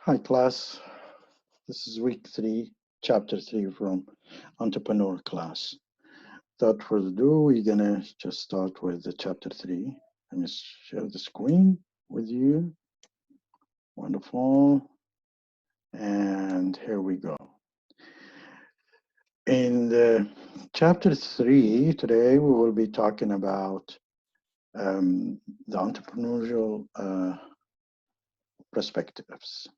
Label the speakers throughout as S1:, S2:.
S1: Hi class, this is week 3, chapter 3 from Entrepreneur class. Without further ado, we're gonna just start with the chapter 3. Let me share the screen with you. Wonderful. And here we go. In the chapter 3, today we will be talking about the entrepreneurial perspectives.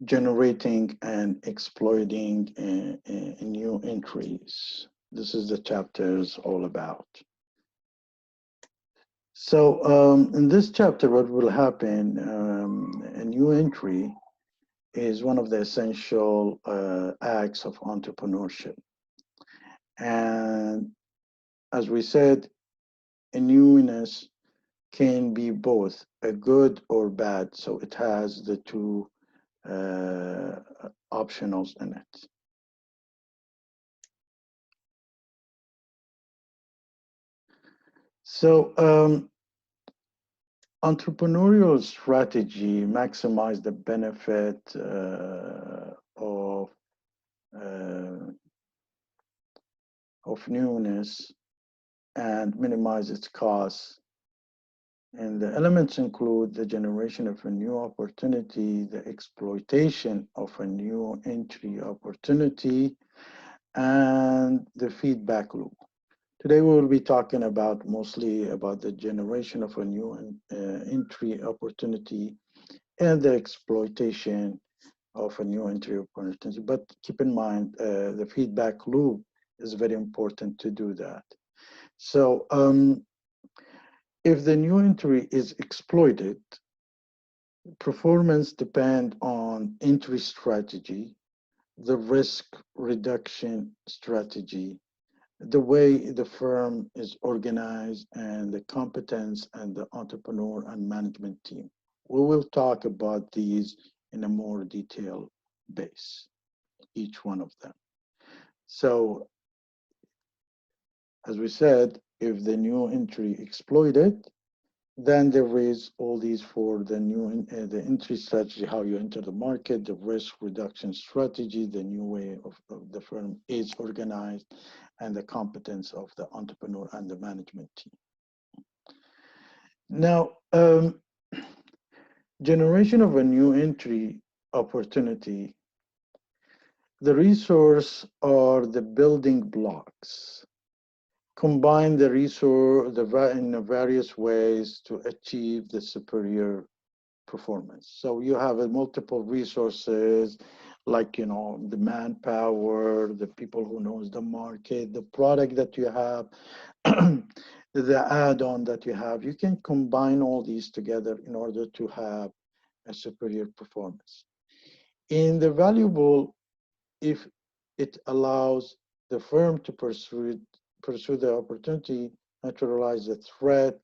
S1: Generating and exploiting new entries. This is the chapter's all about. So in this chapter, what will happen, a new entry is one of the essential acts of entrepreneurship. And as we said, a newness can be both a good or bad. So it has the two optionals in it. So entrepreneurial strategy maximize the benefit of newness and minimize its costs. And the elements include the generation of a new opportunity, the exploitation of a new entry opportunity, and the feedback loop. Today we will be talking about mostly about the generation of a new entry opportunity and the exploitation of a new entry opportunity. But keep in mind, the feedback loop is very important to do that. So if the new entry is exploited, performance depends on entry strategy, the risk reduction strategy, the way the firm is organized, and the competence and the entrepreneur and management team. We will talk about these in a more detailed base, each one of them. So, as we said, if the new entry exploited, then there is all these for the new the entry strategy, how you enter the market, the risk reduction strategy, the new way of the firm is organized, and the competence of the entrepreneur and the management team. Now, generation of a new entry opportunity, the resource or the building blocks. Combine the resource in various ways to achieve the superior performance. So you have multiple resources, like the manpower, the people who knows the market, the product that you have, the add-on that you have. You can combine all these together in order to have a superior performance. In the valuable, if it allows the firm to pursue the opportunity, neutralize the threat,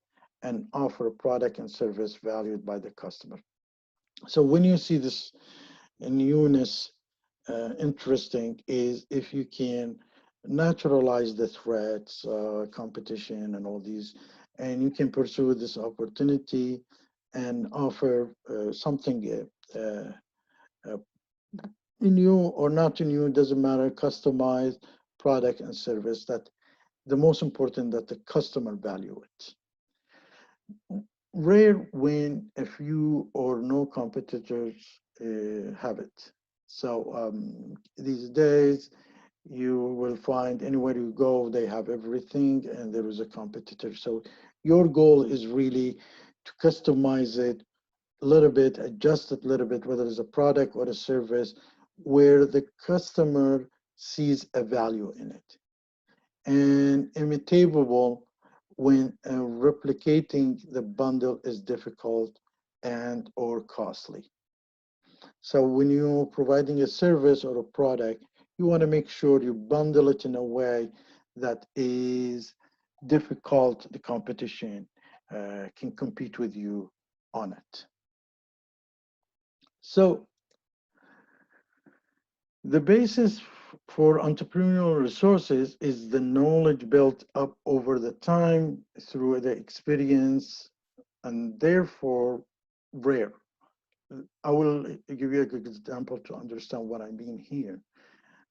S1: and offer a product and service valued by the customer. So when you see this newness interesting is if you can naturalize the threats, competition, and all these, and you can pursue this opportunity and offer something new or not new, doesn't matter, customized product and service that the most important that the customer value it. Rare when a few or no competitors have it. So these days, you will find anywhere you go, they have everything and there is a competitor. So your goal is really to customize it a little bit, adjust it a little bit, whether it's a product or a service, where the customer sees a value in it. And imitatable when replicating the bundle is difficult and or costly. So when you're providing a service or a product, you want to make sure you bundle it in a way that is difficult, the competition can compete with you on it. So the basis for entrepreneurial resources is the knowledge built up over the time through the experience and therefore rare. I will give you a good example to understand what I mean here.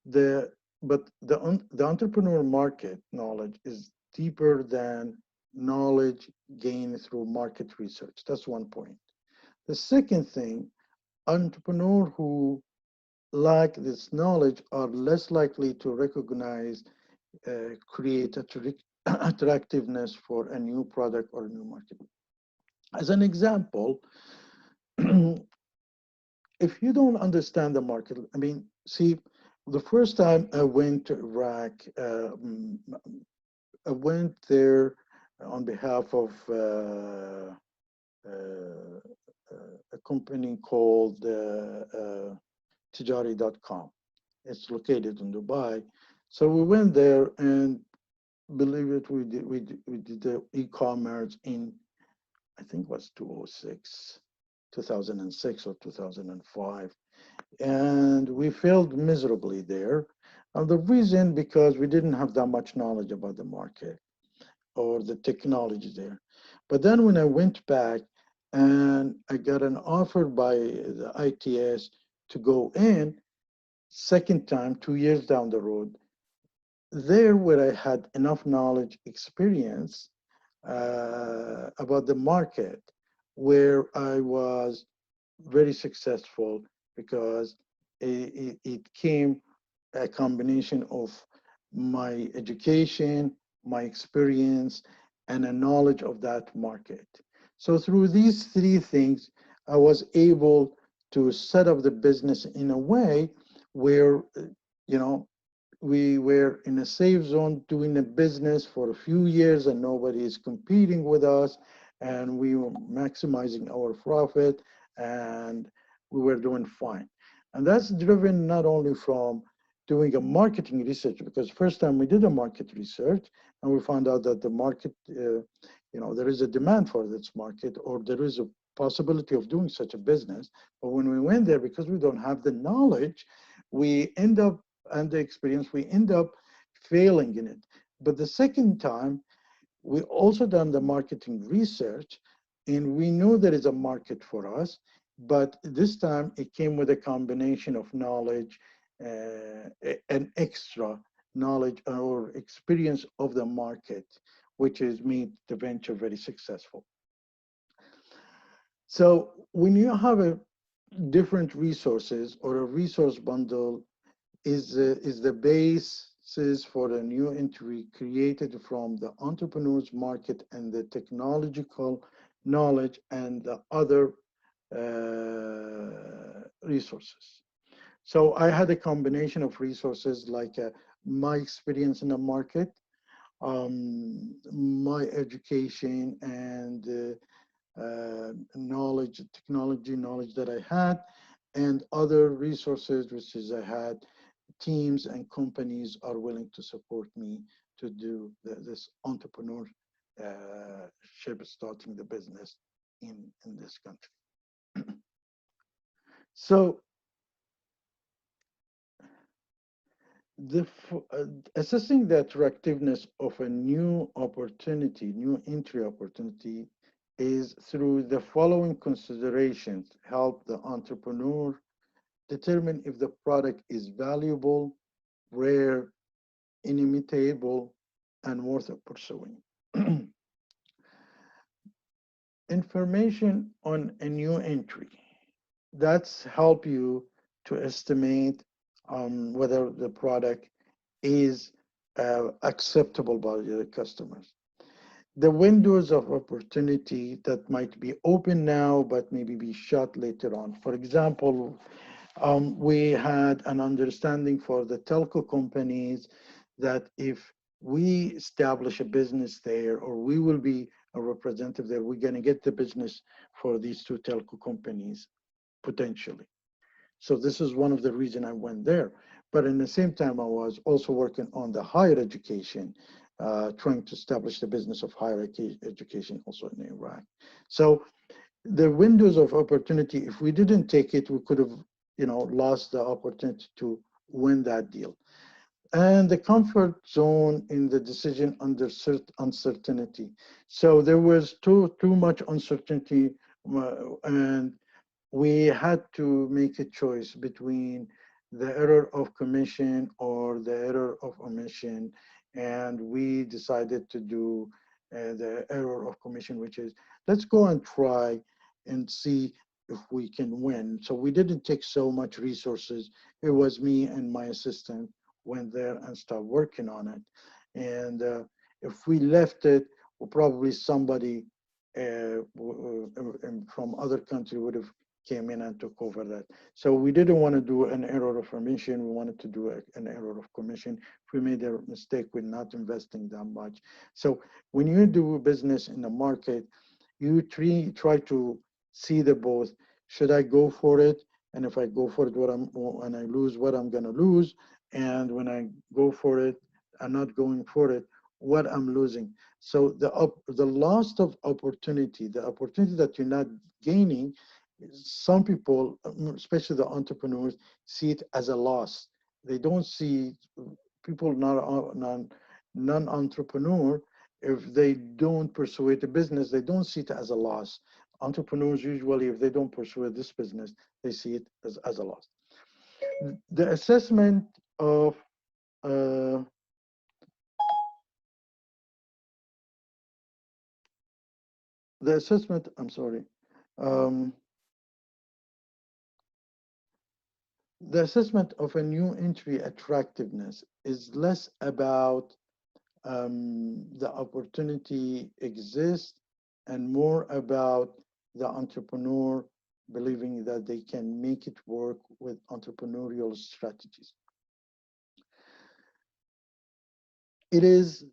S1: The but the entrepreneur market knowledge is deeper than knowledge gained through market research. That's one point. The second thing, entrepreneurs who lack this knowledge are less likely to recognize, create attractiveness for a new product or a new market. As an example, if you don't understand the market, I mean, see, the first time I went to Iraq, I went there on behalf of a company called Ch3.com. It's located in Dubai. So we went there, and believe it, we did the e-commerce in, I think it was 2006, 2006 or 2005. And we failed miserably there. And the reason, because we didn't have that much knowledge about the market or the technology there. But then when I went back and I got an offer by the ITS to go in, second time, 2 years down the road, there where I had enough knowledge, experience about the market, where I was very successful because it came a combination of my education, my experience, and a knowledge of that market. So through these three things, I was able to set up the business in a way where, you know, we were in a safe zone doing a business for a few years and nobody is competing with us, and we were maximizing our profit and we were doing fine. And that's driven not only from doing a marketing research, because first time we did a market research and we found out that the market, there is a demand for this market, or there is a possibility of doing such a business. But when we went there, because we don't have the knowledge, we end up, and the experience, we end up failing in it. But the second time, we also done the marketing research, and we knew there is a market for us, but this time it came with a combination of knowledge, an extra knowledge or experience of the market, which has made the venture very successful. So when you have a different resources or a resource bundle is the basis for a new entry created from the entrepreneur's market and the technological knowledge and the other resources. So I had a combination of resources like my experience in the market, my education and knowledge, technology knowledge that I had, and other resources which is I had teams and companies are willing to support me to do this entrepreneurship, starting the business in this country. So assessing the attractiveness of a new opportunity, new entry opportunity, is through the following considerations help the entrepreneur determine if the product is valuable, rare, inimitable, and worth pursuing. Information on a new entry. That's help you to estimate whether the product is acceptable by the customers. The windows of opportunity that might be open now, but maybe be shut later on. For example, we had an understanding for the telco companies that if we establish a business there, or we will be a representative there, we're going to get the business for these two telco companies potentially. So this is one of the reasons I went there. But in the same time, I was also working on the higher education, trying to establish the business of higher education also in Iraq. So the windows of opportunity, if we didn't take it, we could have lost the opportunity to win that deal. And the comfort zone in the decision under uncertainty. So there was too much uncertainty, and we had to make a choice between the error of commission or the error of omission, and we decided to do the error of commission, which is let's go and try and see if we can win. So we didn't take so much resources. It was me and my assistant went there and started working on it. And if we left it, well, probably somebody from other country would have came in and took over that. So we didn't want to do an error of omission. We wanted to do an error of commission. If we made a mistake with not investing that much. So when you do business in the market, you try to see the both. Should I go for it? And if I go for it, when I lose, what I'm going to lose. And when I go for it, I'm not going for it, what I'm losing. So the loss of opportunity, the opportunity that you're not gaining, some people, especially the entrepreneurs, see it as a loss. They don't see people non-entrepreneur, if they don't pursue a business, they don't see it as a loss. Entrepreneurs usually, if they don't pursue this business, they see it as a loss. The assessment of I'm sorry. Um, the assessment of a new entry attractiveness is less about the opportunity exists and more about the entrepreneur believing that they can make it work with entrepreneurial strategies. It is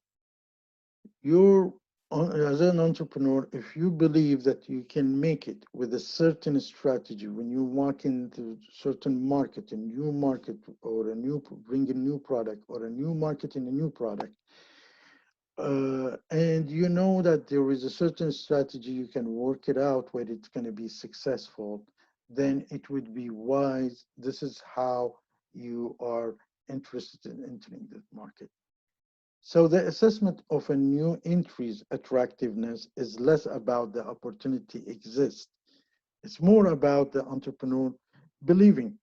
S1: your, as an entrepreneur, if you believe that you can make it with a certain strategy, when you walk into certain market, a new market, or bring a new product, or a new market in a new product, and you know that there is a certain strategy you can work it out where it's going to be successful, then it would be wise. This is how you are interested in entering the market. So the assessment of a new entry's attractiveness is less about the opportunity exists. It's more about the entrepreneur believing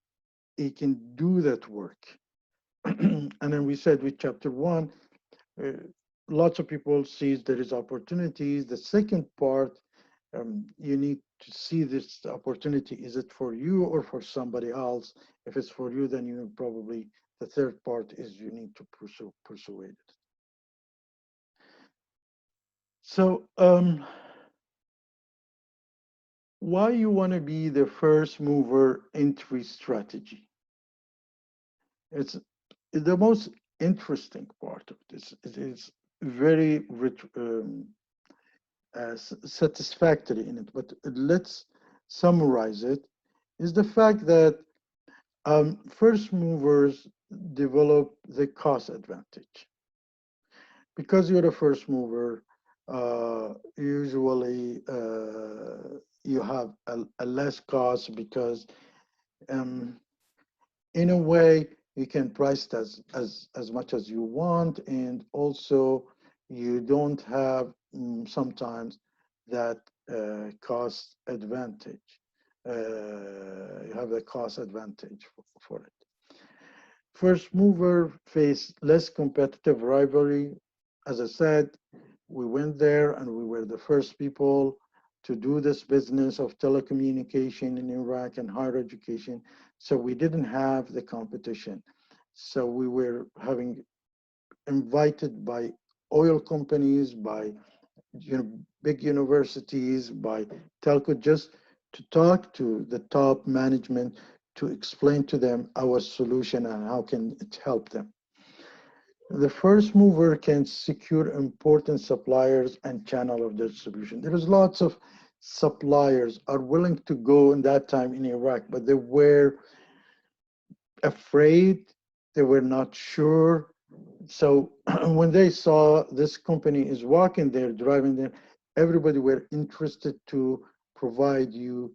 S1: he can do that work. And then we said with chapter one, uh, lots of people see there is opportunities. The second part, you need to see this opportunity. Is it for you or for somebody else? If it's for you, then you probably, the third part is you need to pursue it. So why you want to be the first mover entry strategy? It's the most interesting part of this. It is very satisfactory in it, but let's summarize it, is the fact that first movers develop the cost advantage. Because you're a first mover, usually you have a less cost because in a way you can price it as much as you want, and also you don't have sometimes that cost advantage. You have a cost advantage for it. First mover face less competitive rivalry. As I said, we went there and we were the first people to do this business of telecommunication in Iraq and higher education. So we didn't have the competition. So we were having invited by oil companies, by big universities, by telco, just to talk to the top management to explain to them our solution and how can it help them. The first mover can secure important suppliers and channel of distribution. There is lots of suppliers are willing to go in that time in Iraq, but they were afraid, they were not sure. So when they saw this company is walking there, driving there, everybody were interested to provide you,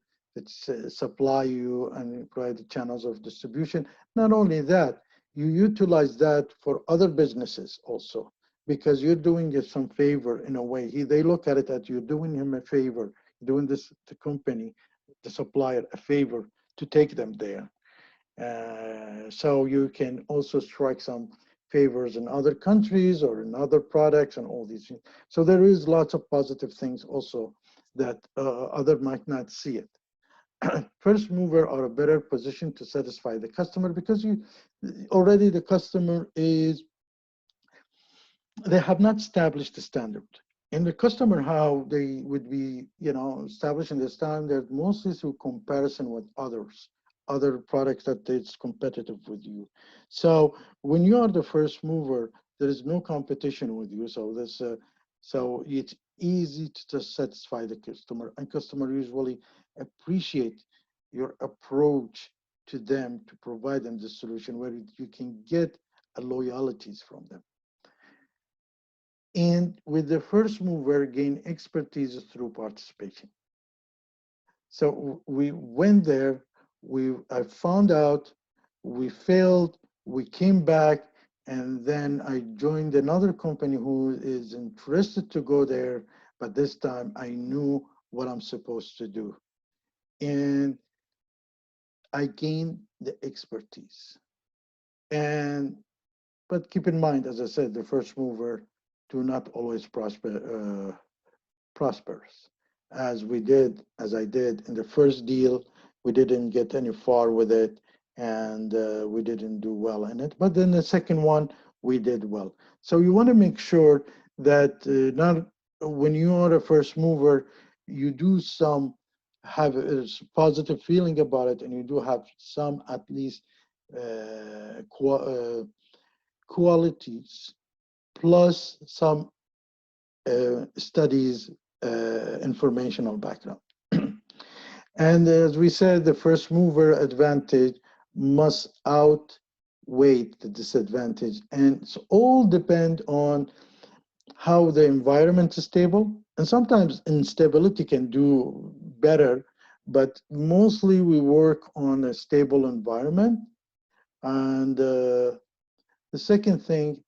S1: supply you and provide the channels of distribution. Not only that, you utilize that for other businesses also, because you're doing it some favor in a way. They look at it as you're doing him a favor, doing this to company, the supplier a favor to take them there. So you can also strike some favors in other countries or in other products and all these things. So there is lots of positive things also that other might not see it. First mover are a better position to satisfy the customer because you already the customer is, they have not established the standard. And the customer, how they would be, establishing the standard mostly through comparison with others, other products that it's competitive with you. So when you are the first mover, there is no competition with you. So it's easy to just satisfy the customer, and customer usually appreciate your approach to them to provide them the solution where you can get loyalties from them. And with the first mover, gain expertise through participation. So we went there, I found out, we failed, we came back, and then I joined another company who is interested to go there, but this time I knew what I'm supposed to do. And I gained the expertise. But keep in mind, as I said, the first mover do not always prospers, as I did in the first deal. We didn't get any far with it, and we didn't do well in it. But then the second one, we did well. So you want to make sure that not when you are a first mover, you do have a positive feeling about it, and you do have some at least qualities plus some studies, informational background. And as we said, the first mover advantage must outweigh the disadvantage. And it's all depend on how the environment is stable. And sometimes instability can do better, but mostly we work on a stable environment. And the second thing,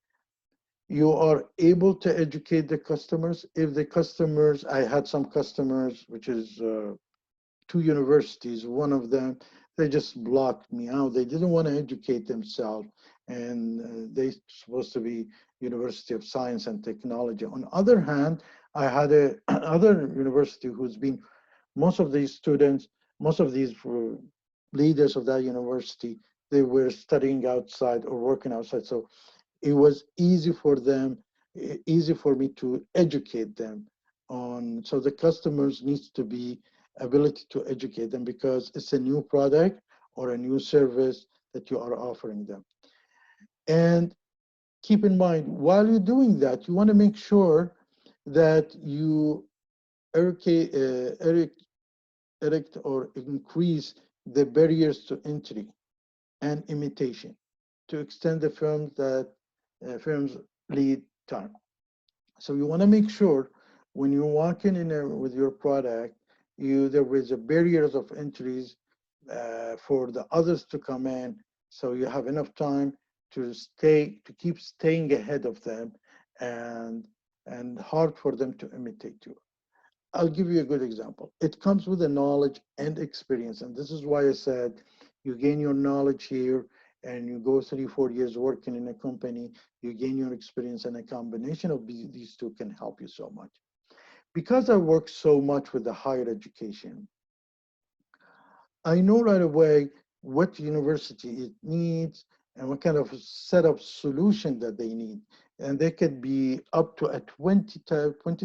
S1: you are able to educate the customers. If the customers, I had some customers, which is 2 universities, one of them, they just blocked me out. They didn't want to educate themselves, and they supposed to be University of Science and Technology. On the other hand, I had other university who's been, most of these students, most of these leaders of that university, they were studying outside or working outside. So it was easy for them, easy for me to educate them on. So the customers needs to be ability to educate them because it's a new product or a new service that you are offering them. And keep in mind, while you're doing that, you want to make sure that you erect or increase the barriers to entry and imitation to extend the firm's lead time. So you want to make sure when you're walking in there with your product, there is a barriers of entries for the others to come in, so you have enough time to keep staying ahead of them, and hard for them to imitate you. I'll give you a good example. It comes with the knowledge and experience, and this is why I said you gain your knowledge here, and you go 3-4 years working in a company, you gain your experience, and a combination of these two can help you so much. Because I work so much with the higher education, I know right away what university it needs and what kind of setup solution that they need. And they could be up to 20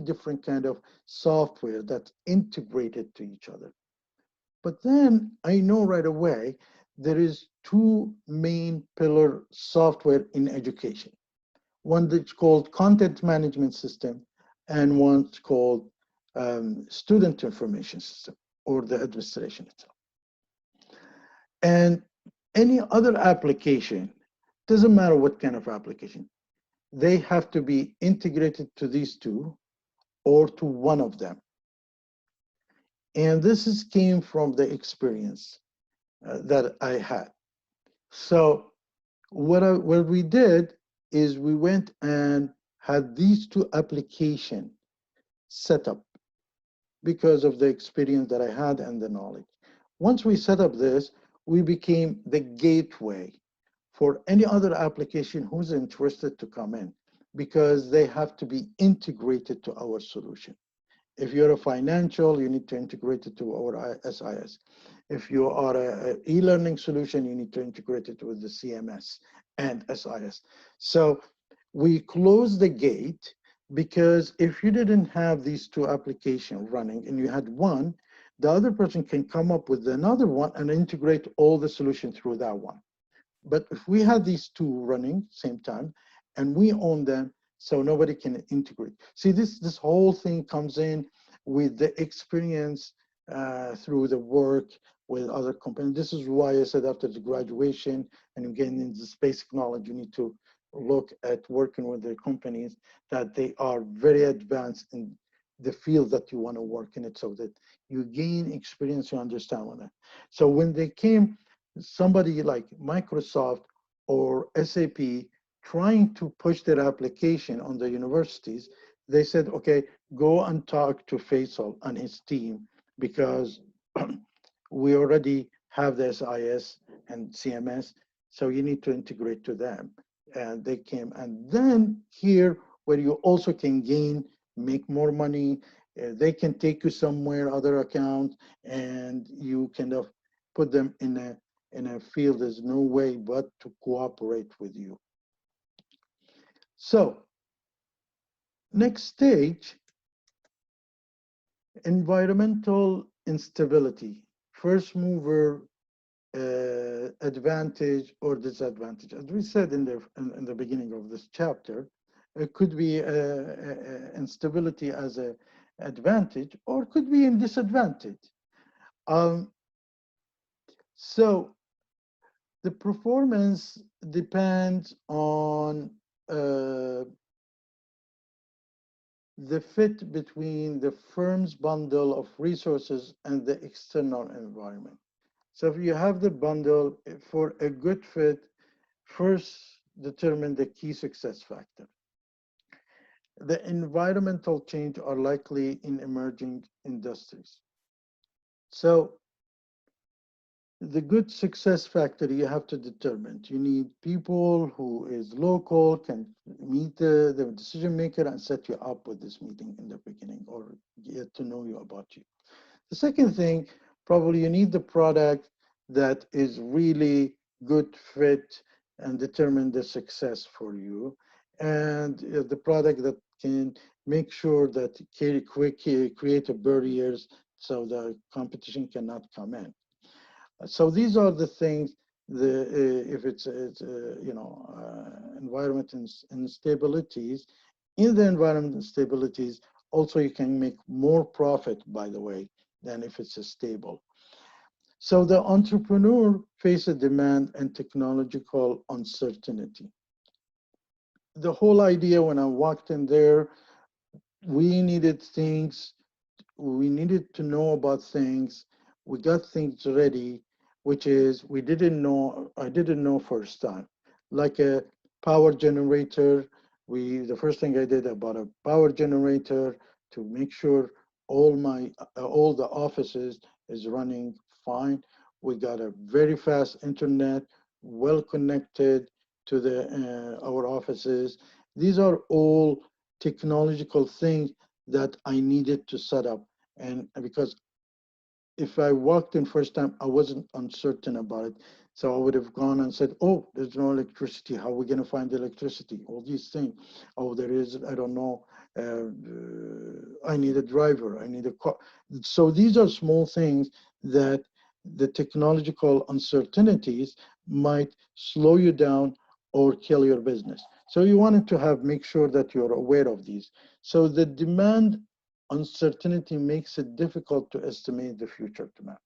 S1: different kind of software that's integrated to each other. But then I know right away there is 2 main pillar software in education. One that's called content management system, and one's called student information system, or the administration itself. And any other application, doesn't matter what kind of application, they have to be integrated to these 2 or to one of them. And this came from the experience that I had. So what we did is we went and had these 2 applications set up because of the experience that I had and the knowledge. Once we set up this, we became the gateway for any other application who's interested to come in, because they have to be integrated to our solution. If you're a financial, you need to integrate it to our SIS. If you are a e-learning solution, you need to integrate it with the CMS and SIS. So we close the gate, because if you didn't have these two applications running and you had one, the other person can come up with another one and integrate all the solution through that one. But if we had these two running same time and we own them, so nobody can integrate. See, this whole thing comes in with the experience through the work with other companies. This is why I said after the graduation and you get into this basic knowledge, you need to look at working with the companies that they are very advanced in the field that you want to work in it, so that you gain experience, you understand what that. So when they came, somebody like Microsoft or SAP trying to push their application on the universities, they said, okay, go and talk to Faisal and his team, because we already have the SIS and CMS, so you need to integrate to them. And they came, and then here where you also can gain, make more money, they can take you somewhere, other account, and you kind of put them in a field there's no way but to cooperate with you. So next stage, environmental instability, first mover advantage or disadvantage. As we said in the beginning of this chapter, it could be instability as an advantage, or it could be a disadvantage. So the performance depends on the fit between the firm's bundle of resources and the external environment. So if you have the bundle for a good fit, first determine the key success factor. The environmental change are likely in emerging industries. So the good success factor you have to determine. You need people who is local, can meet the decision maker and set you up with this meeting in the beginning or get to know you about you. The second thing, probably you need the product that is really good fit and determine the success for you. And the product that can make sure that create a barriers so the competition cannot come in. So these are the things. If it's environment instabilities, in the environment instabilities, also you can make more profit, by the way, than if it's stable. So the entrepreneur faces demand and technological uncertainty. The whole idea when I walked in there, we needed things, we needed to know about things, we got things ready, which is I didn't know first time. Like a power generator, the first thing I did about a power generator to make sure all the offices is running fine. We got a very fast internet, well connected to our offices. These are all technological things that I needed to set up. And because if I walked in first time, I wasn't uncertain about it. So I would have gone and said, oh, there's no electricity. How are we going to find electricity? All these things. Oh, there is, I don't know. I need a driver. I need a car. So these are small things that the technological uncertainties might slow you down or kill your business. So you wanted to make sure that you're aware of these. So the demand uncertainty makes it difficult to estimate the future demand.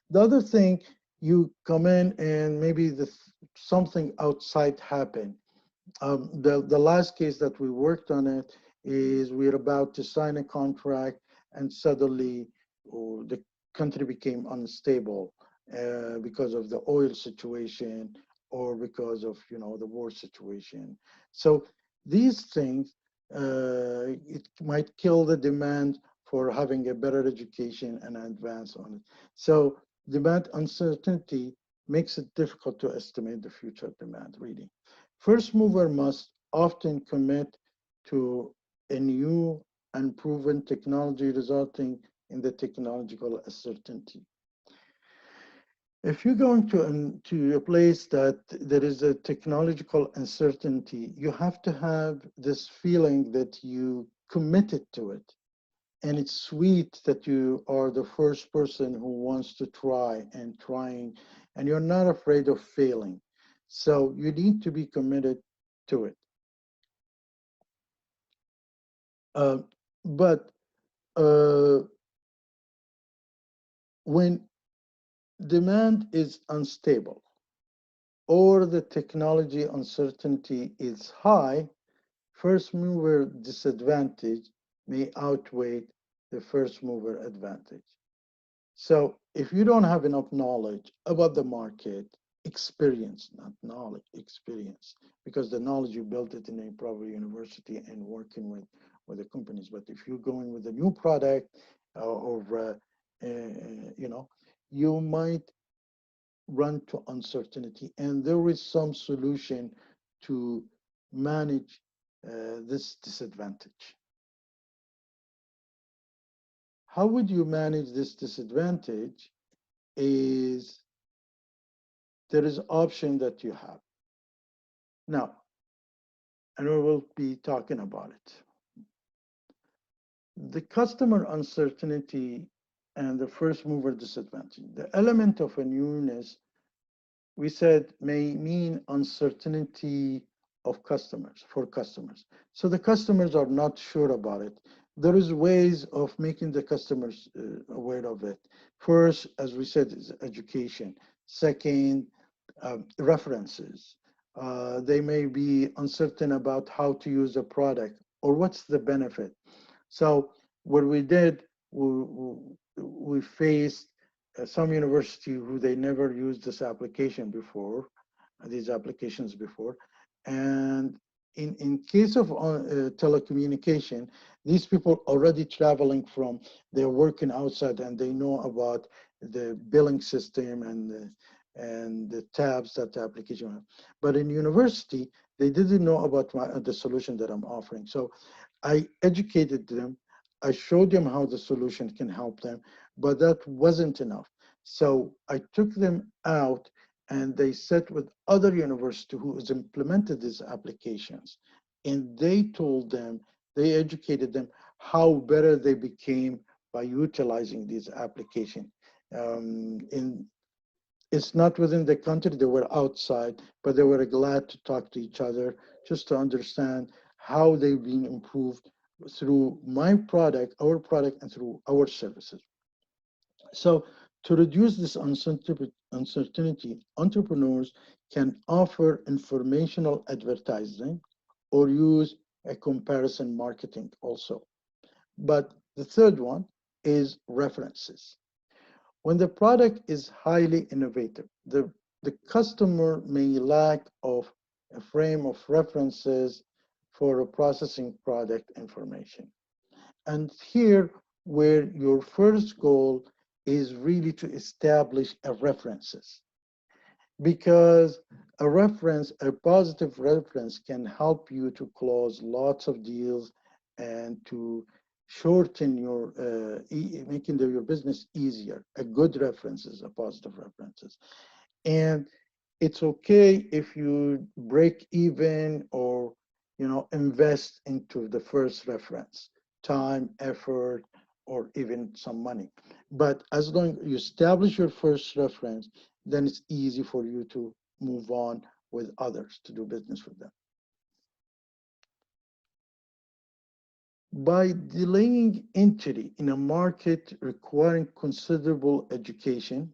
S1: The other thing, you come in and maybe something outside happened. The last case that we worked on it is we're about to sign a contract and suddenly the country became unstable because of the oil situation or because of the war situation. So these things, it might kill the demand for having a better education and advance on it. So demand uncertainty makes it difficult to estimate the future demand, really. First mover must often commit to a new unproven technology, resulting in the technological uncertainty. If you're going to a place that there is a technological uncertainty, you have to have this feeling that you committed to it. And it's sweet that you are the first person who wants to try and trying, and you're not afraid of failing. So you need to be committed to it. Uh, but when demand is unstable or the technology uncertainty is high, first mover disadvantage may outweigh the first mover advantage. So if you don't have enough knowledge about the market, experience, not knowledge, experience, because the knowledge you built it in a probably university and working with the companies. But if you're going with a new product or you know, you might run to uncertainty, and there is some solution to manage this disadvantage. How would you manage this disadvantage? Is there is option that you have now, and we will be talking about it. The customer uncertainty and the first mover disadvantage. The element of a newness, we said, may mean uncertainty of customers, for customers. So the customers are not sure about it. There is ways of making the customers aware of it. First, as we said, is education. Second, references. They may be uncertain about how to use a product or what's the benefit. So what we did, we faced some university who they never used this application before, these applications before. And in case of telecommunication, these people already traveling from, they're working outside and they know about the billing system and the tabs that the application has. But in university, they didn't know about the solution that I'm offering. So I educated them. I showed them how the solution can help them, but that wasn't enough. So I took them out and they sat with other universities who has implemented these applications. And they told them, they educated them how better they became by utilizing these applications. It's not within the country, they were outside, but they were glad to talk to each other just to understand how they've been improved through my product, our product, and through our services. So to reduce this uncertainty, entrepreneurs can offer informational advertising or use a comparison marketing also. But the third one is references. When the product is highly innovative, the customer may lack of a frame of references for a processing product information. And here, where your first goal is really to establish a references, because a reference, a positive reference, can help you to close lots of deals and to shorten your making your business easier. A good reference is a positive references, and it's okay if you break even or invest into the first reference, time, effort, or even some money. But as long as you establish your first reference, then it's easy for you to move on with others to do business with them. By delaying entry in a market requiring considerable education,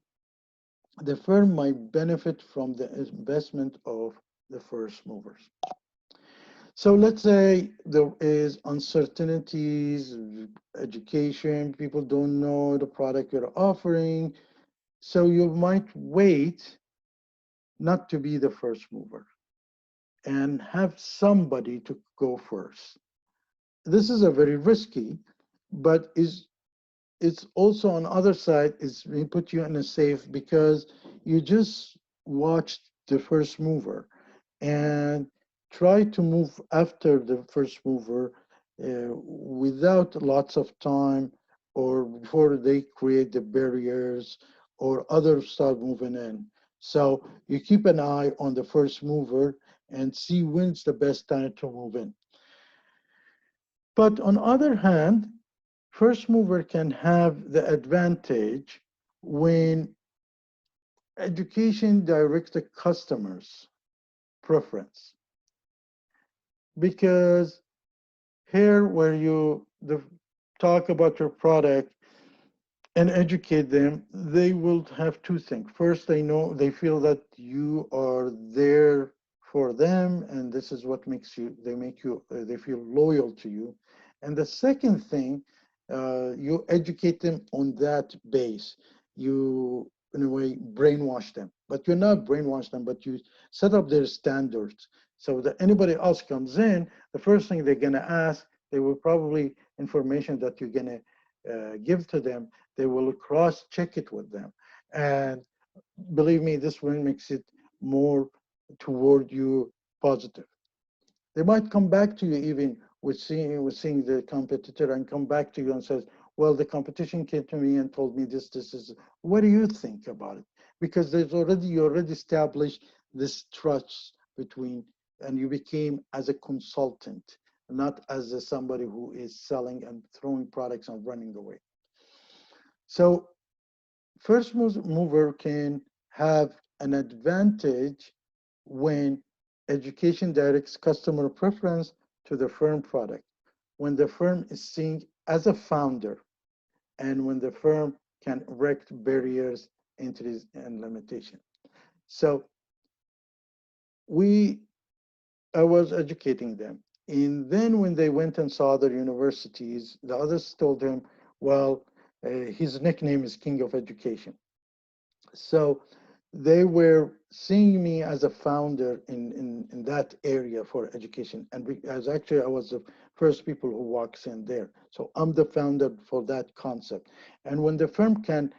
S1: the firm might benefit from the investment of the first movers. So let's say there is uncertainties, education, people don't know the product you're offering. So you might wait not to be the first mover and have somebody to go first. This is a very risky, but is it's also on other side is we put you in a safe because you just watched the first mover and try to move after the first mover without lots of time or before they create the barriers or others start moving in. So you keep an eye on the first mover and see when's the best time to move in. But on other hand, first mover can have the advantage when education directs the customer's preference. Because here where talk about your product and educate them, they will have two things. First, they feel that you are there for them, and this is what they feel loyal to you. And the second thing, you educate them on that base. You, in a way, brainwash them, but you're not brainwash them, but you set up their standards so that anybody else comes in, the first thing they're gonna ask, they will probably information that you're gonna give to them, they will cross check it with them. And believe me, this will makes it more toward you positive. They might come back to you even with seeing the competitor and come back to you and says, well, the competition came to me and told me this is, what do you think about it? Because you already established this trust between, and you became as a consultant, not as somebody who is selling and throwing products and running away. So first mover can have an advantage when education directs customer preference to the firm product, when the firm is seen as a founder, and when the firm can erect barriers, entries, and limitation. So we, I was educating them. And then when they went and saw other universities, the others told him, well, his nickname is King of Education. So they were seeing me as a founder in that area for education. And as actually I was the first people who walks in there. So I'm the founder for that concept. And when the firm can,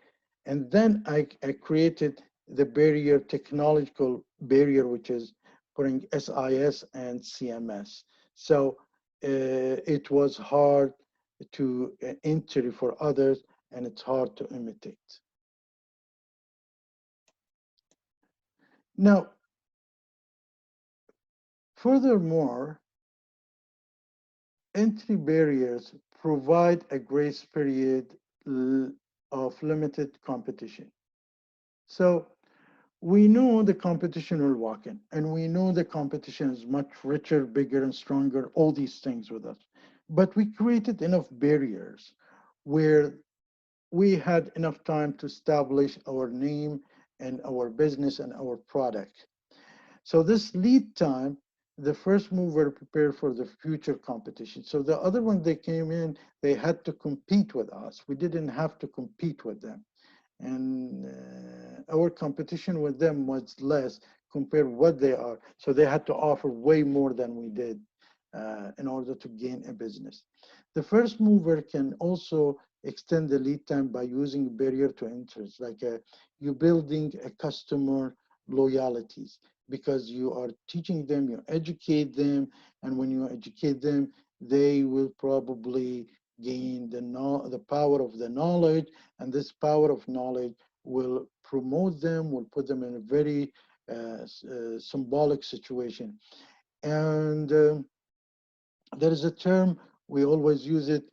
S1: and then I created the barrier, technological barrier, which is putting SIS and CMS. So it was hard to enter for others, and it's hard to imitate. Now, furthermore, entry barriers provide a grace period of limited competition. So we know the competition will walk in, and we know the competition is much richer, bigger, and stronger, all these things with us. But we created enough barriers where we had enough time to establish our name and our business and our product. So this lead time, the first mover prepared for the future competition. So the other one, they came in, they had to compete with us. We didn't have to compete with them. And our competition with them was less compared what they are. So they had to offer way more than we did in order to gain a business. The first mover can also extend the lead time by using barrier to entry, like you building a customer loyalties, because you are teaching them, you educate them, and when you educate them, they will probably gain the power of the knowledge, and this power of knowledge will promote them, will put them in a very symbolic situation. And there is a term, we always use it,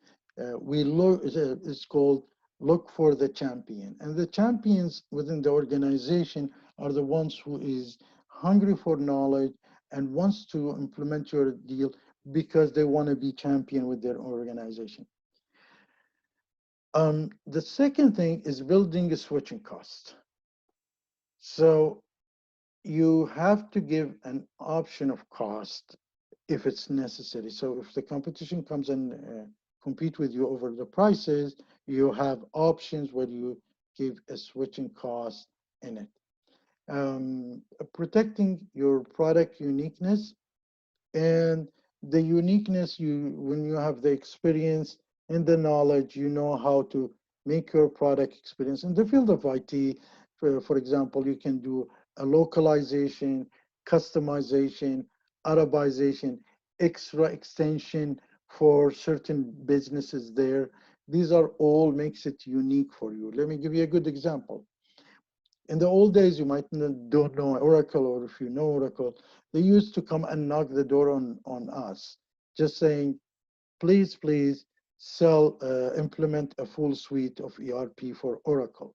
S1: we look, it's called look for the champion. And the champions within the organization are the ones who is hungry for knowledge and wants to implement your deal because they want to be champion with their organization. The second thing is building a switching cost. So you have to give an option of cost if it's necessary. So if the competition comes and compete with you over the prices, you have options where you give a switching cost in it. Protecting your product uniqueness, and the uniqueness, when you have the experience in the knowledge, you know how to make your product experience. In the field of IT, for example, you can do a localization, customization, Arabization, extra extension for certain businesses there. These are all makes it unique for you. Let me give you a good example. In the old days, you might don't know Oracle, or if you know Oracle, they used to come and knock the door on us, just saying, please, please implement a full suite of ERP for Oracle.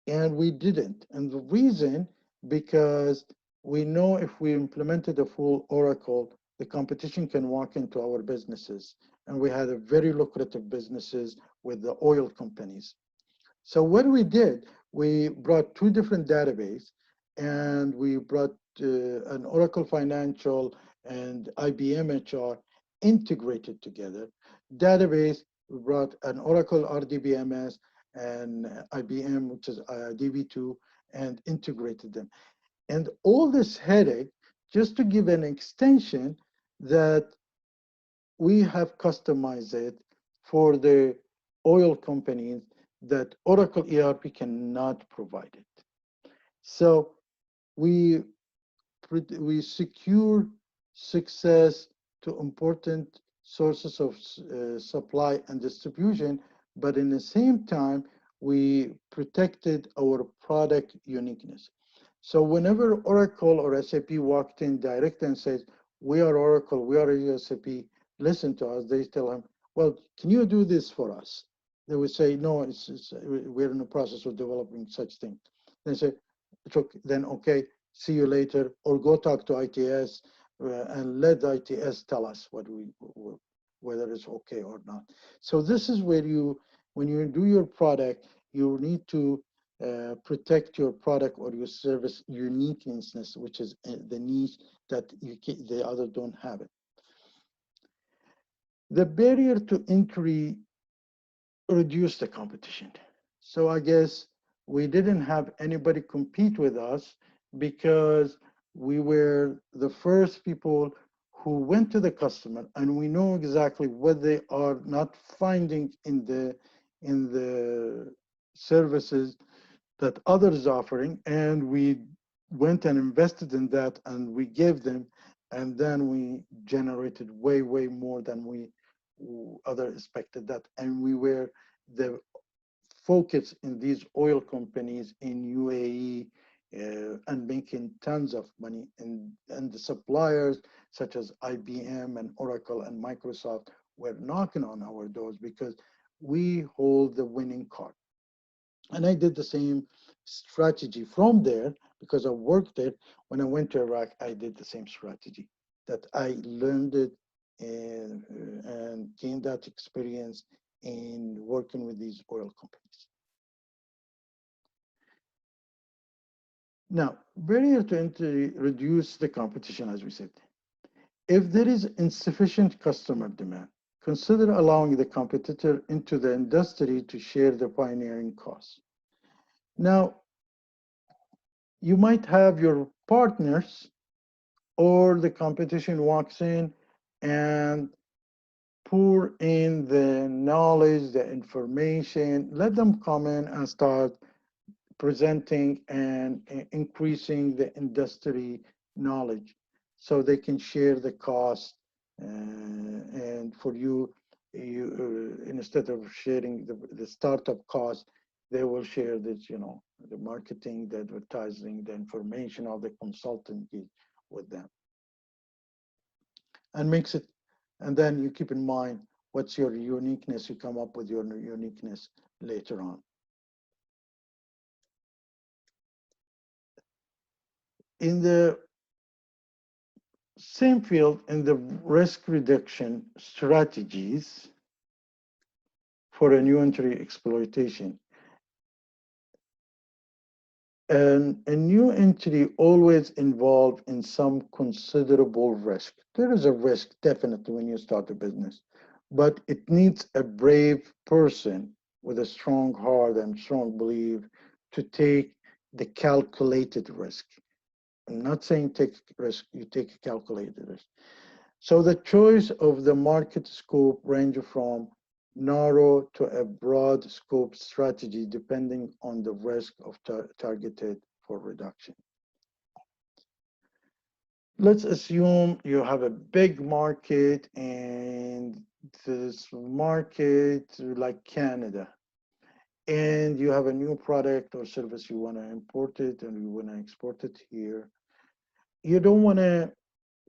S1: And we didn't. And the reason, because we know if we implemented a full Oracle, the competition can walk into our businesses. And we had a very lucrative businesses with the oil companies. So what we did, we brought two different databases, and we brought an Oracle Financial and IBM HR integrated together. Database, we brought an Oracle RDBMS and IBM, which is DB2, and integrated them. And all this headache, just to give an extension that we have customized it for the oil companies that Oracle ERP cannot provide it. So we secure success to important sources of supply and distribution, but in the same time, we protected our product uniqueness. So whenever Oracle or SAP walked in direct and says, we are Oracle, we are SAP, listen to us, they tell him, well, can you do this for us? They would say, no, we're in the process of developing such thing. They say, then okay, see you later, or go talk to ITS and let ITS tell us whether it's okay or not. So this is where when you do your product, you need to protect your product or your service uniqueness, which is the niche that the other don't have it. The barrier to entry reduced the competition. So I guess we didn't have anybody compete with us because we were the first people who went to the customer, and we know exactly what they are not finding in the services that others offering, and we went and invested in that, and we gave them, and then we generated way more than we other expected that, and we were the focus in these oil companies in UAE and making tons of money, and the suppliers such as IBM and Oracle and Microsoft were knocking on our doors because we hold the winning card. And I did the same strategy from there because I worked there. When I went to Iraq, I did the same strategy that I learned it and gained that experience in working with these oil companies. Now, barrier to entry reduce the competition, as we said. If there is insufficient customer demand, consider allowing the competitor into the industry to share the pioneering costs. Now, you might have your partners, or the competition walks in and pour in the knowledge, the information, let them come in and start presenting and increasing the industry knowledge so they can share the cost. And for you instead of sharing the startup cost, they will share this, the marketing, the advertising, the information of the consultant with them. And makes it, and then you keep in mind what's your uniqueness, you come up with your uniqueness later on. In the same field, in the risk reduction strategies for a new entry exploitation, and a new entry always involved in some considerable risk. There is a risk definitely when you start a business, but it needs a brave person with a strong heart and strong belief to take the calculated risk. I'm not saying take risk, you take a calculated risk. So the choice of the market scope range from narrow to a broad scope strategy depending on the risk of targeted for reduction. Let's assume you have a big market, and this market like Canada, and you have a new product or service, you want to import it and you want to export it here. You don't want to,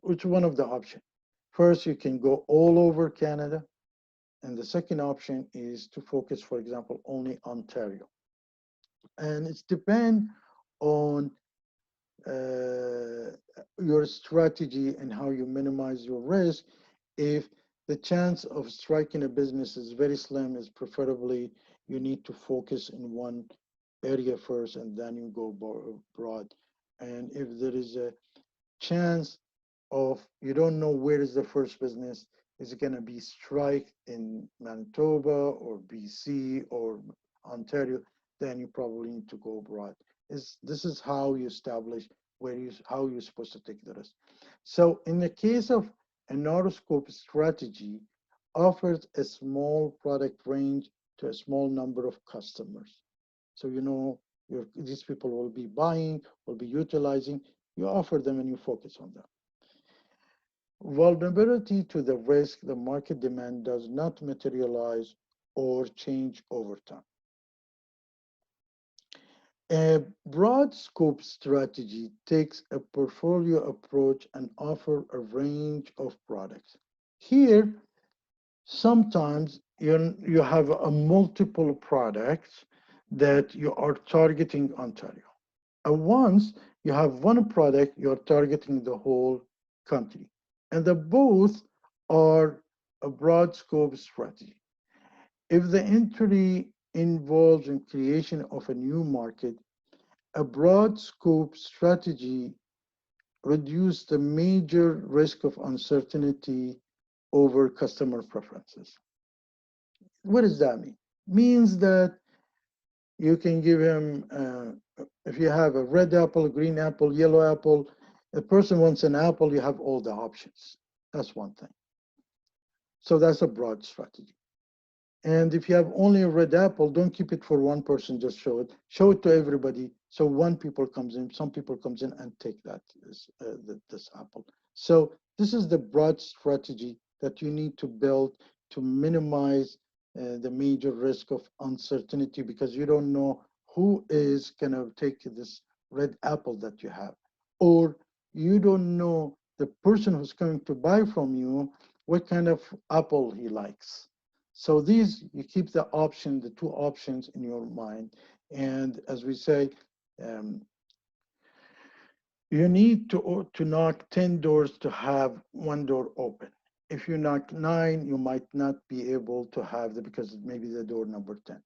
S1: which one of the options? First, you can go all over Canada. And the second option is to focus, for example, only Ontario. And it's depend on your strategy and how you minimize your risk. If the chance of striking a business is very slim, is preferably you need to focus in one area first and then you go broad. And if there is a chance of you don't know where is the first business, is it going to be strike in Manitoba or BC or Ontario, then you probably need to go abroad. This is how you establish how you're supposed to take the risk. So in the case of a narrow scope strategy, offers a small product range to a small number of customers. So you know these people will be buying, will be utilizing. You offer them and you focus on them. Vulnerability to the risk the market demand does not materialize or change over time. A broad scope strategy takes a portfolio approach and offers a range of products. Here, sometimes you have a multiple products that you are targeting Ontario. And once you have one product, you're targeting the whole country. And the both are a broad scope strategy. If the entry involves in creation of a new market, a broad scope strategy reduces the major risk of uncertainty over customer preferences. What does that mean? Means that you can give him, if you have a red apple, green apple, yellow apple, a person wants an apple, you have all the options. That's one thing. So that's a broad strategy. And if you have only a red apple, don't keep it for one person, just show it. Show it to everybody. So one people comes in, some people comes in and take this apple. So this is the broad strategy that you need to build to minimize the major risk of uncertainty, because you don't know who is going to take this red apple that you have, or you don't know the person who's coming to buy from you, what kind of apple he likes. So these, you keep the two options in your mind. And as we say, you need to knock 10 doors to have one door open. If you knock 9, you might not be able to have it because it may be the door number 10.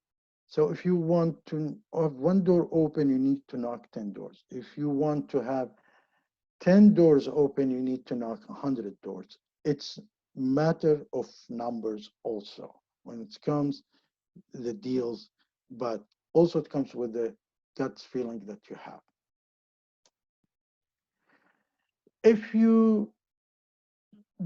S1: So if you want to have one door open, you need to knock 10 doors. If you want to have 10 doors open, you need to knock 100 doors. It's matter of numbers also when it comes the deals, but also it comes with the gut feeling that you have. If you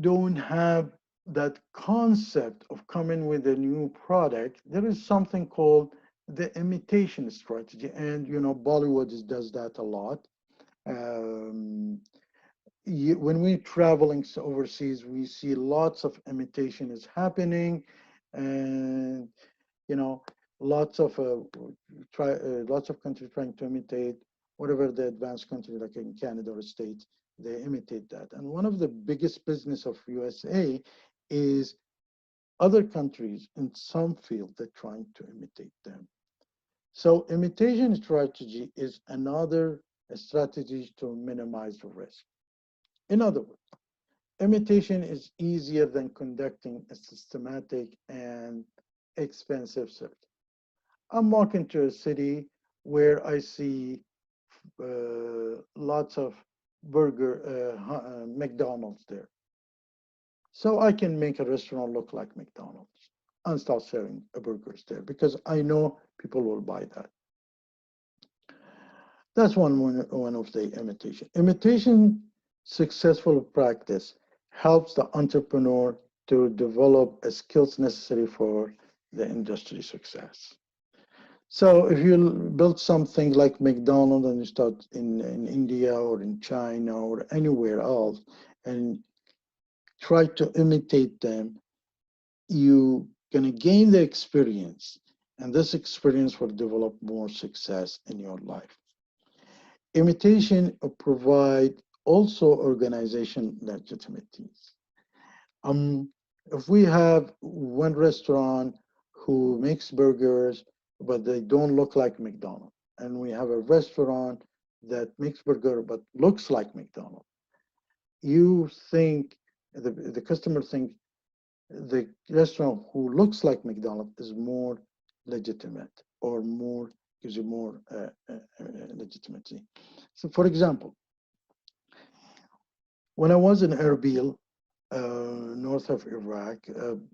S1: don't have that concept of coming with a new product, there is something called the imitation strategy. And, you know, Bollywood does that a lot. When we're traveling overseas, we see lots of imitation is happening, and you know, lots of countries trying to imitate whatever the advanced country, like in Canada or States, they imitate that. And one of the biggest business of USA is other countries in some field they're trying to imitate them. So imitation strategy is another strategy to minimize the risk. In other words, imitation is easier than conducting a systematic and expensive search. I'm walking to a city where I see lots of McDonald's there. So I can make a restaurant look like McDonald's and start selling burgers there because I know people will buy that. That's one of the imitation. Imitation successful practice helps the entrepreneur to develop a skills necessary for the industry success. So if you build something like McDonald's and you start in India or in China or anywhere else and try to imitate them, you gonna gain the experience, and this experience will develop more success in your life. Imitation provide also organization legitimities. Um, if we have one restaurant who makes burgers, but they don't look like McDonald's, and we have a restaurant that makes burger but looks like McDonald's, you think the customer think the restaurant who looks like McDonald's is more legitimate or more gives you more legitimacy. So, for example, when I was in Erbil, north of Iraq,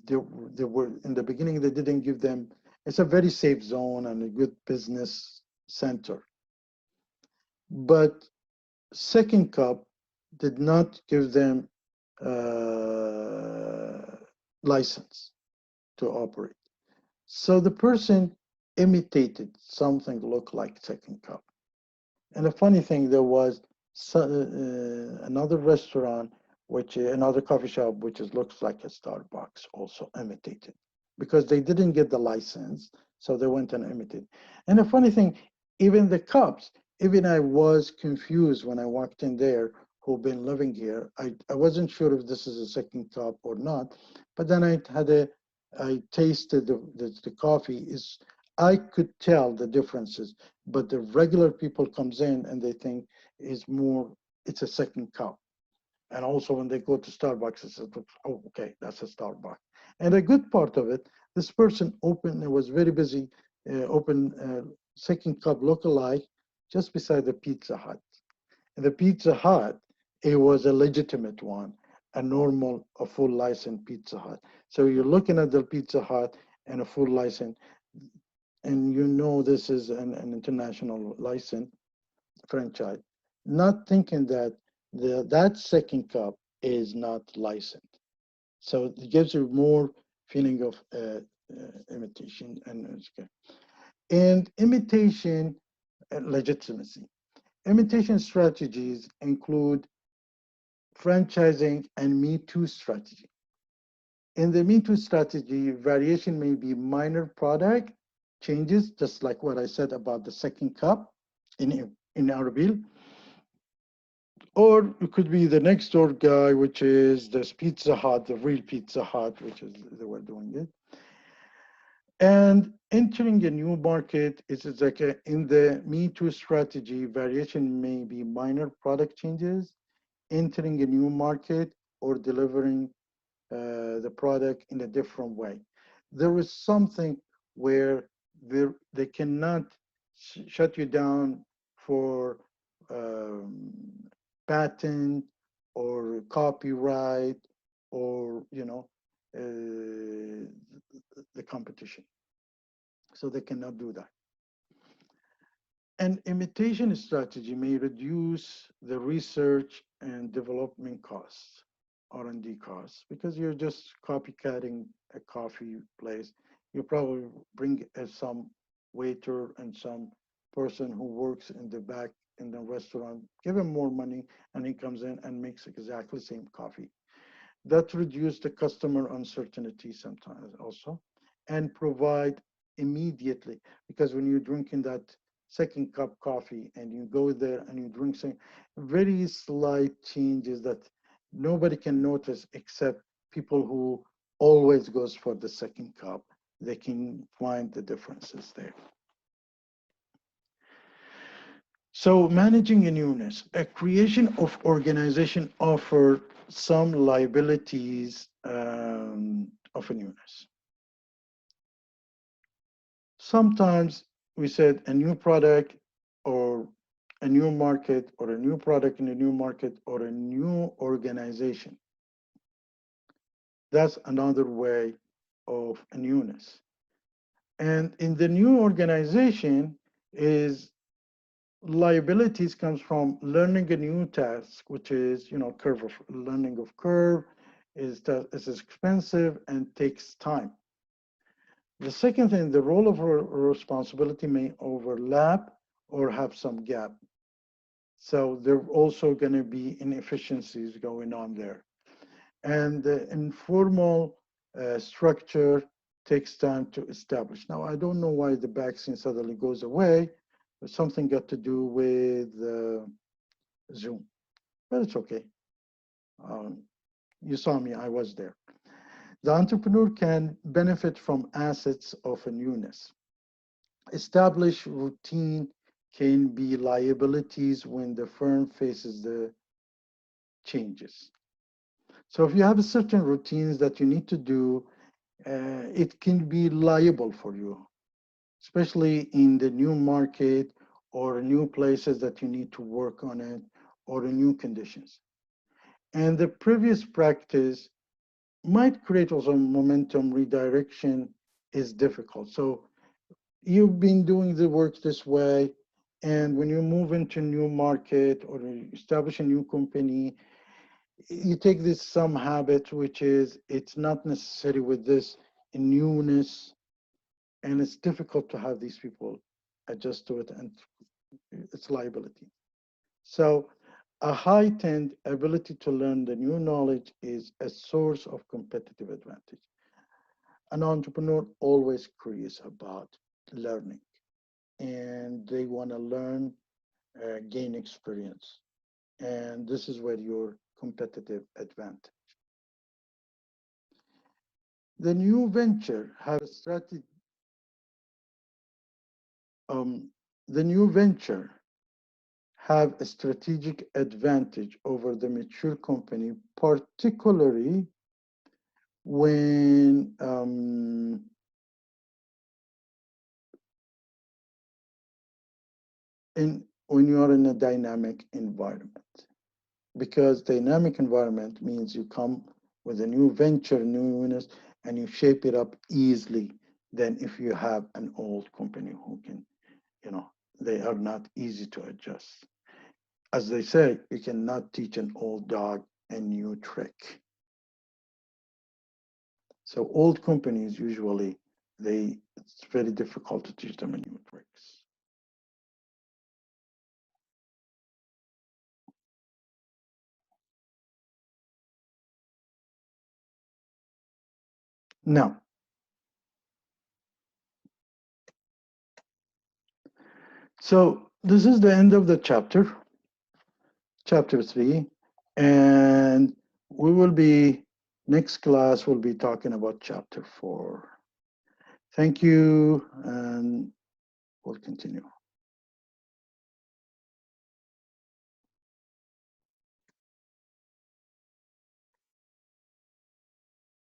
S1: they were in the beginning they didn't give them. It's a very safe zone and a good business center, but Second Cup did not give them license to operate. So the person imitated something looked like Second Cup. And the funny thing, there was another restaurant, another coffee shop, which looks like a Starbucks, also imitated because they didn't get the license, so they went and imitated. And the funny thing, even the cups, even I was confused when I walked in there, who've been living here. I wasn't sure if this is a Second Cup or not, but then I tasted the coffee. I could tell the differences, but the regular people comes in and they think it's a Second Cup. And also when they go to Starbucks, it's oh, okay, that's a Starbucks. And a good part of it, this person opened, it was very busy, opened Second Cup lookalike just beside the Pizza Hut. And the Pizza Hut, it was a legitimate one, a full license Pizza Hut. So you're looking at the Pizza Hut and a full license, and you know this is an international license franchise, not thinking that that Second Cup is not licensed. So it gives you more feeling of imitation and imitation legitimacy. Imitation strategies include franchising and Me Too strategy. In the Me Too strategy, variation may be minor product changes, just like what I said about the Second Cup in Arbil, or it could be the next door guy, which is this Pizza Hut, the real Pizza Hut, which is they were doing it. And entering a new market is like in the Me Too strategy, variation may be minor product changes, entering a new market, or delivering the product in a different way. There is something where they cannot shut you down for patent or copyright or the competition. So they cannot do that. An imitation strategy may reduce the research and development costs, R&D costs, because you're just copycatting a coffee place. You probably bring some waiter and some person who works in the back in the restaurant, give him more money, and he comes in and makes exactly the same coffee. That reduces the customer uncertainty sometimes also, and provide immediately, because when you're drinking that Second Cup coffee and you go there and you drink some very slight changes that nobody can notice except people who always goes for the Second Cup, they can find the differences there. So managing a newness, a creation of organization offer some liabilities of a newness. Sometimes we said a new product or a new market or a new product in a new market or a new organization. That's another way of a newness. And in the new organization is liabilities comes from learning a new task, which is, curve of learning of curve, is that it's expensive and takes time. The second thing, the role of responsibility may overlap or have some gap. So there are also going to be inefficiencies going on there. And the informal structure takes time to establish. Now, I don't know why the vaccine suddenly goes away, but something got to do with Zoom, but it's okay. You saw me, I was there. The entrepreneur can benefit from assets of a newness. Established routine can be liabilities when the firm faces the changes. So if you have certain routines that you need to do, it can be liable for you, especially in the new market or new places that you need to work on it or the new conditions. And the previous practice might create also momentum redirection is difficult. So you've been doing the work this way, and when you move into a new market or establish a new company, you take this some habit, which is it's not necessary with this newness, and it's difficult to have these people adjust to it, and it's liability. So a heightened ability to learn the new knowledge is a source of competitive advantage. An entrepreneur always curious about learning, and they want to learn, gain experience. And this is where your competitive advantage. The new venture have a strategy. Um, the new venture have a strategic advantage over the mature company, particularly when when you are in a dynamic environment. Because dynamic environment means you come with a new venture, newness, and you shape it up easily than if you have an old company who can, they are not easy to adjust. As they say, you cannot teach an old dog a new trick. So old companies usually, it's very difficult to teach them a new tricks. Now, so this is the end of the chapter 3, and we will be, next class, we'll be talking about chapter 4. Thank you, and we'll continue.